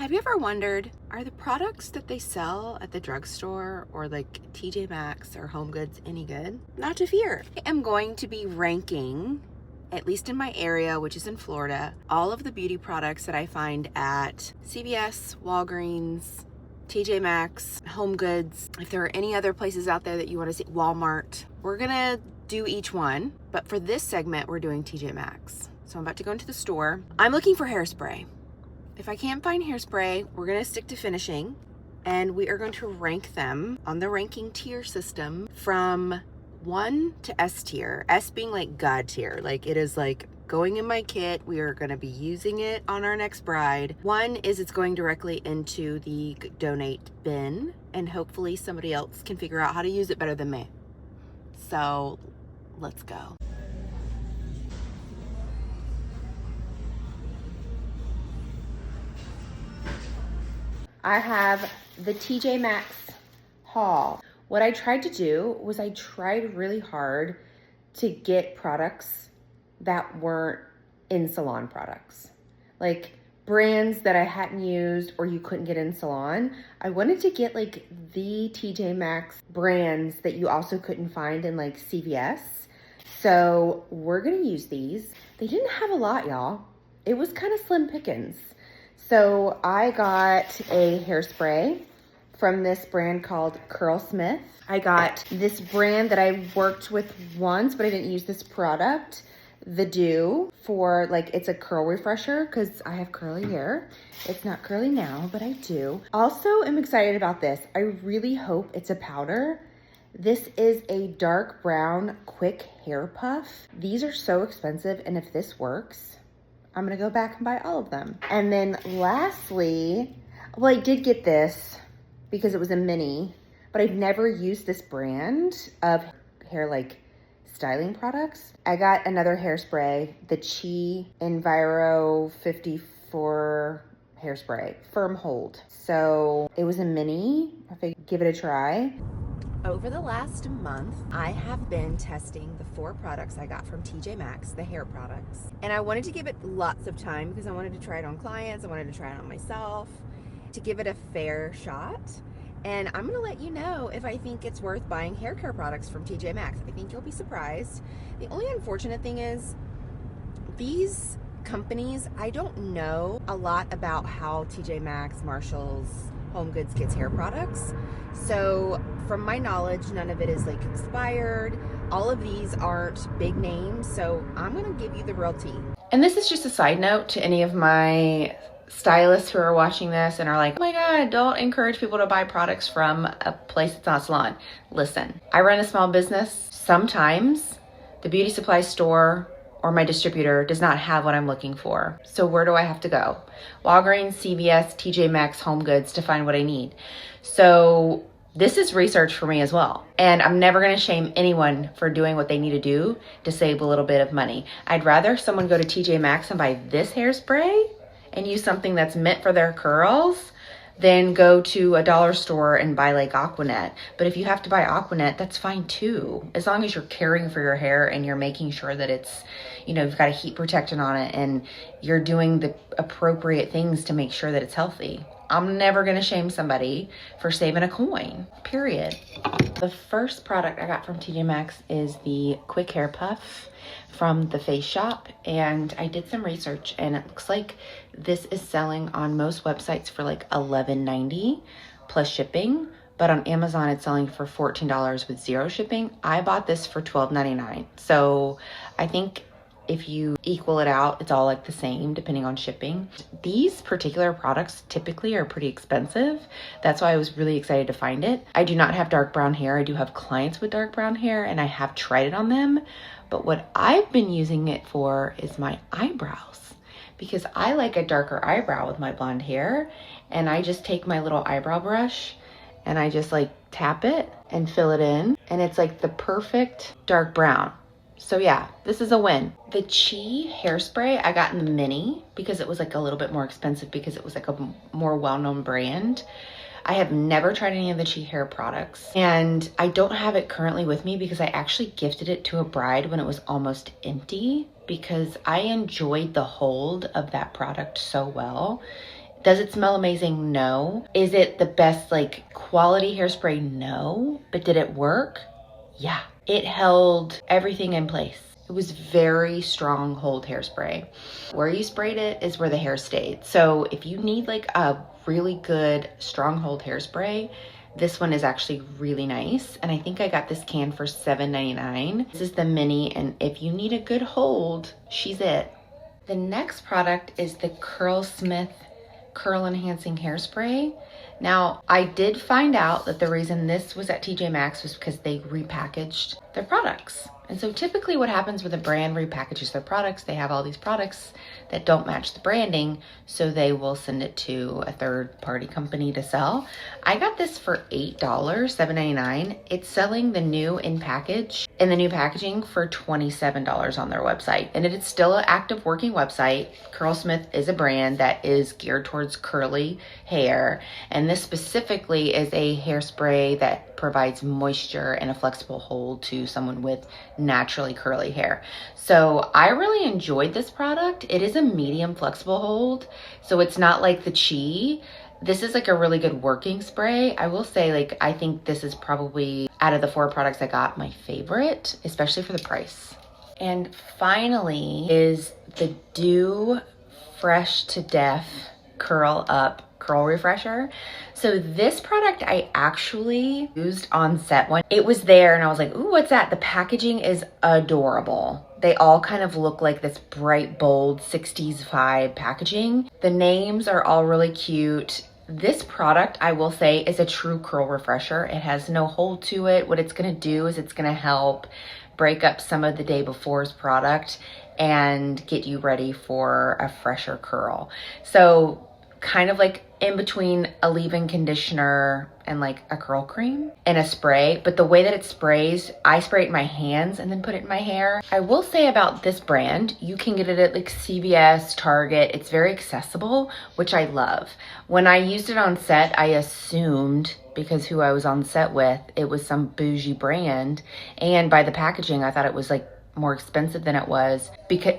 Have you ever wondered, are the products that they sell at the drugstore or like TJ Maxx or Home Goods any good? Not to fear. I am going to be ranking, at least in my area, which is in Florida, all of the beauty products that I find at CVS, Walgreens, TJ Maxx, Home Goods. If there are any other places out there that you want to see, Walmart, we're gonna do each one. But for this segment, we're doing TJ Maxx. So I'm about to go into the store. I'm looking for hairspray. If I can't find hairspray, we're gonna stick to finishing, and we are going to rank them on the ranking tier system from 1 to S tier. S being like God tier, like it is like going in my kit. We are gonna be using it on our next bride. 1 is it's going directly into the donate bin, and hopefully somebody else can figure out how to use it better than me. So let's go. I have the TJ Maxx haul. What I tried to do was I tried really hard to get products that weren't in salon products. Like brands that I hadn't used or you couldn't get in salon. I wanted to get like the TJ Maxx brands that you also couldn't find in like CVS. So we're gonna use these. They didn't have a lot, y'all. It was kind of slim pickings. So I got a hairspray from this brand called Curlsmith. I got this brand that I worked with once, but I didn't use this product, The Dew, for like, it's a curl refresher because I have curly hair. It's not curly now, but I do. Also, I'm excited about this. I really hope it's a powder. This is a dark brown quick hair puff. These are so expensive, and if this works, I'm gonna go back and buy all of them. And then lastly, well, I did get this because it was a mini, but I've never used this brand of hair like styling products. I got another hairspray, the Chi Enviro 54 hairspray, firm hold. So it was a mini, I figured give it a try. Over the last month, I have been testing the 4 products I got from TJ Maxx, the hair products. And I wanted to give it lots of time because I wanted to try it on clients, I wanted to try it on myself, to give it a fair shot. And I'm gonna let you know if I think it's worth buying hair care products from TJ Maxx. I think you'll be surprised. The only unfortunate thing is, these companies, I don't know a lot about how TJ Maxx, Marshalls, Home Goods gets hair products. So from my knowledge, none of it is like expired. All of these aren't big names, so I'm gonna give you the real tea. And this is just a side note to any of my stylists who are watching this and are like, oh my God, don't encourage people to buy products from a place that's not a salon. Listen, I run a small business. Sometimes the beauty supply store or my distributor does not have what I'm looking for. So where do I have to go? Walgreens, CVS, TJ Maxx, Home Goods to find what I need. So this is research for me as well. And I'm never gonna shame anyone for doing what they need to do to save a little bit of money. I'd rather someone go to TJ Maxx and buy this hairspray and use something that's meant for their curls than go to a dollar store and buy like Aquanet. But if you have to buy Aquanet, that's fine too. As long as you're caring for your hair and you're making sure that it's, you know, you've got a heat protectant on it and you're doing the appropriate things to make sure that it's healthy. I'm never gonna shame somebody for saving a coin, period. The first product I got from TJ Maxx is the Quick Hair Puff from the Face Shop, and I did some research and it looks like this is selling on most websites for like $11.90 plus shipping, but on Amazon it's selling for $14 with 0 shipping. I bought this for $12.99, so I think if you equal it out, it's all like the same depending on shipping. These particular products typically are pretty expensive. That's why I was really excited to find it. I do not have dark brown hair. I do have clients with dark brown hair and I have tried it on them. But what I've been using it for is my eyebrows, because I like a darker eyebrow with my blonde hair. And I just take my little eyebrow brush and I just like tap it and fill it in. And it's like the perfect dark brown. So yeah, this is a win. The Chi hairspray I got in the mini because it was like a little bit more expensive because it was like a more well-known brand. I have never tried any of the Chi hair products and I don't have it currently with me because I actually gifted it to a bride when it was almost empty because I enjoyed the hold of that product so well Does it smell amazing? No. Is it the best like quality hairspray? No. But did it work? Yeah. It held everything in place. It was very strong hold hairspray. Where you sprayed it is where the hair stayed. So if you need like a really good strong hold hairspray, this one is actually really nice. And I think I got this can for $7.99. This is the mini, and if you need a good hold, she's it. The next product is the Curlsmith Curl Enhancing Hairspray. Now, I did find out that the reason this was at TJ Maxx was because they repackaged their products. And so typically what happens when a brand repackages their products, they have all these products that don't match the branding, so they will send it to a third-party company to sell. I got this for $8, $7.99. It's selling the new in the new packaging for $27 on their website. And it is still an active working website. Curlsmith is a brand that is geared towards curly hair. And this specifically is a hairspray that provides moisture and a flexible hold to someone with naturally curly hair. So I really enjoyed this product. It is a medium flexible hold, so it's not like the Chi. This is like a really good working spray. I will say, like, I think this is probably, out of the 4 products I got, my favorite, especially for the price. And finally is the Dew Fresh to Death Curl Up Curl Refresher. So this product I actually used on set one. It was there and I was like, ooh, what's that? The packaging is adorable. They all kind of look like this bright, bold 60s vibe packaging. The names are all really cute. This product, I will say, is a true curl refresher. It has no hold to it. What it's gonna do is it's gonna help break up some of the day before's product and get you ready for a fresher curl. So kind of like in between a leave-in conditioner and like a curl cream and a spray, but the way that it sprays, I spray it in my hands and then put it in my hair. I will say about this brand, you can get it at like CVS, Target. It's very accessible, which I love. When I used it on set, I assumed, because who I was on set with, it was some bougie brand, and by the packaging, I thought it was like more expensive than it was,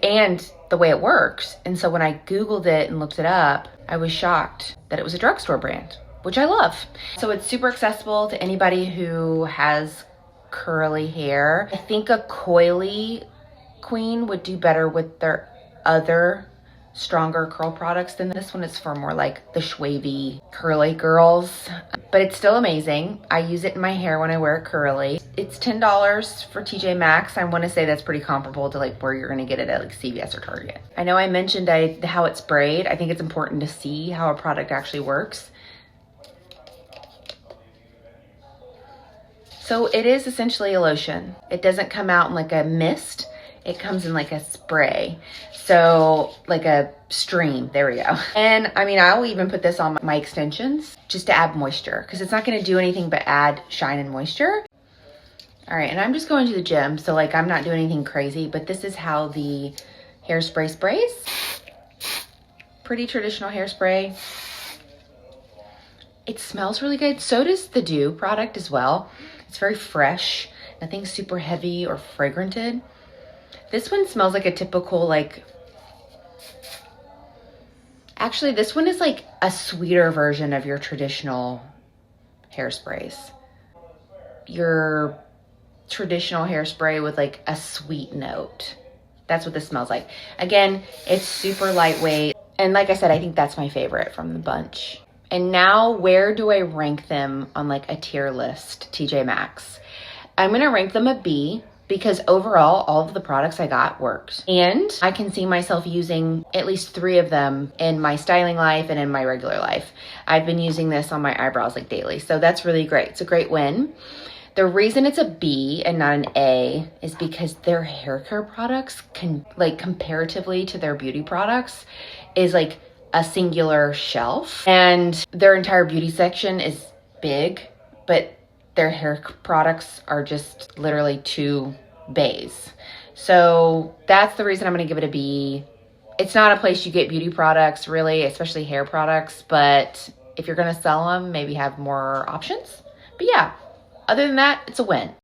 and the way it works. And so when I Googled it and looked it up, I was shocked that it was a drugstore brand, which I love. So it's super accessible to anybody who has curly hair. I think a coily queen would do better with their other stronger curl products than this one. Is for more like the schwavy curly girls, but it's still amazing. I use it in my hair when I wear it curly. It's $10 for TJ Maxx. I want to say that's pretty comparable to like where you're going to get it at like CVS or Target. I know I mentioned how it's sprayed. I think it's important to see how a product actually works. So it is essentially a lotion. It doesn't come out in like a mist. It comes in like a spray. So like a stream, there we go. And I mean, I'll even put this on my extensions just to add moisture, because it's not gonna do anything but add shine and moisture. All right, and I'm just going to the gym, so like I'm not doing anything crazy, but this is how the hairspray sprays. Pretty traditional hairspray. It smells really good. So does the Dew product as well. It's very fresh, nothing super heavy or fragranted. This one smells like a typical actually this one is like a sweeter version of your traditional hairsprays. Your traditional hairspray with like a sweet note. That's what this smells like. Again, it's super lightweight. And like I said, I think that's my favorite from the bunch. And now where do I rank them on like a tier list, TJ Maxx? I'm gonna rank them a B, because overall, all of the products I got worked. And I can see myself using at least 3 of them in my styling life and in my regular life. I've been using this on my eyebrows like daily, so that's really great. It's a great win. The reason it's a B and not an A is because their hair care products comparatively to their beauty products is like a singular shelf, and their entire beauty section is big, but their hair products are just literally 2 bays. So that's the reason I'm gonna give it a B. It's not a place you get beauty products really, especially hair products, but if you're gonna sell them, maybe have more options. But yeah, other than that, it's a win.